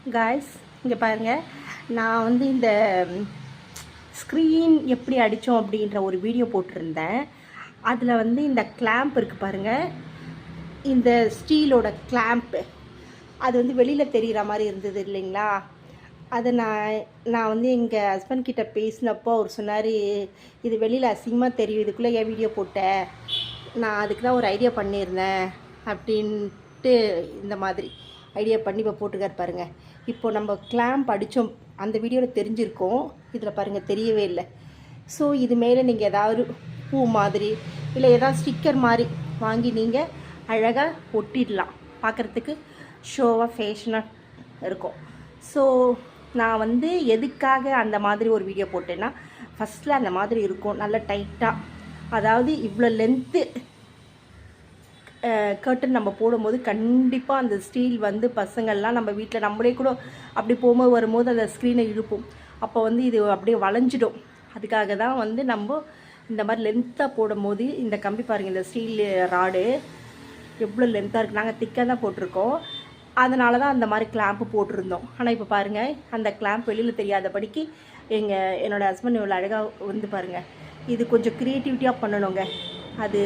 Guys இங்கே பாருங்கள், நான் வந்து இந்த ஸ்க்ரீன் எப்படி அடித்தோம் அப்படின்ற ஒரு வீடியோ போட்டிருந்தேன். அதில் வந்து இந்த கிளாம்ப் இருக்குது பாருங்கள், இந்த ஸ்டீலோட கிளாம்ப்பு அது வந்து வெளியில் தெரிகிற மாதிரி இருந்தது இல்லைங்களா. அதை நான் வந்து எங்கள் ஹஸ்பண்ட் கிட்ட பேசினப்போ அவர் சொன்னார், இது வெளியில் அசிங்கமாக தெரியும், இதுக்குள்ளே ஏன் வீடியோ போட்டேன், நான் அதுக்கு தான் ஒரு ஐடியா பண்ணியிருந்தேன் அப்படின்ட்டு இந்த மாதிரி ஐடியா பண்ணி இப்போ போட்டுக்கார் பாருங்கள். இப்போது நம்ம கிளாம்ப் அடித்தோம், அந்த வீடியோவில் தெரிஞ்சிருக்கோம், இதில் பாருங்கள் தெரியவே இல்லை. ஸோ இது மேலே நீங்கள் ஏதாவது பூ மாதிரி இல்லை ஏதாவது ஸ்டிக்கர் மாதிரி வாங்கி நீங்கள் அழகாக ஒட்டிடலாம், பார்க்குறதுக்கு ஷோவாக ஃபேஷனாக இருக்கும். ஸோ நான் வந்து எதுக்காக அந்த மாதிரி ஒரு வீடியோ போட்டேன்னா, ஃபஸ்ட்டில் அந்த மாதிரி இருக்கும் நல்ல டைட்டாக, அதாவது இவ்வளோ லென்த்து கர்டன் நம்ம போடும்போது கண்டிப்பாக அந்த ஸ்டீல் வந்து பசங்கள்லாம் நம்ம வீட்டில் நம்மளே கூட அப்படி போகும்போது வரும்போது அந்த ஸ்க்ரீனை இழுப்போம், அப்போ வந்து இது அப்படியே வளைஞ்சிடும். அதுக்காக தான் வந்து நம்ம இந்த மாதிரி லென்த்தாக போடும்போது இந்த கம்பி பாருங்கள், இந்த ஸ்டீல் ராடு எவ்வளோ லென்த்தாக இருக்குது, நாங்கள் திக்காக தான் போட்டிருக்கோம், அதனால தான் அந்த மாதிரி கிளாம்ப்பு போட்டிருந்தோம். ஆனால் இப்போ பாருங்கள் அந்த கிளாம்ப் வெளியில் தெரியாதபடிக்கு என்னோடய ஹஸ்பண்ட் இவ்வளோ அழகாக வந்து பாருங்கள், இது கொஞ்சம் க்ரியேட்டிவிட்டியாக பண்ணணுங்க. அது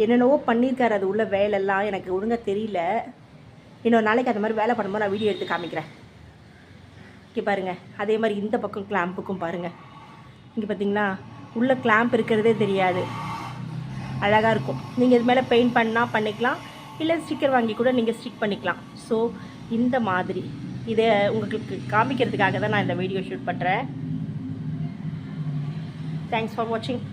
என்னென்னவோ பண்ணியிருக்காரு, அது உள்ள வேலையெல்லாம் எனக்கு ஒழுங்காக தெரியல. இன்னொரு நாளைக்கு அந்த மாதிரி வேலை பண்ணும்போது நான் வீடியோ எடுத்து காமிக்கிறேன். இங்கே பாருங்கள், அதே மாதிரி இந்த பக்கம் கிளாம்புக்கும் பாருங்கள், இங்கே பார்த்தீங்கன்னா உள்ள கிளாம்ப் இருக்கிறதே தெரியாது, அழகாக இருக்கும். நீங்கள் இது மேலே பெயிண்ட் பண்ணால் பண்ணிக்கலாம், இல்லை ஸ்டிக்கர் வாங்கி கூட நீங்கள் ஸ்டிக் பண்ணிக்கலாம். ஸோ இந்த மாதிரி இதை உங்களுக்கு காமிக்கிறதுக்காக தான் நான் இந்த வீடியோ ஷூட் பண்ணுறேன். தேங்க்ஸ் ஃபார் வாட்சிங்.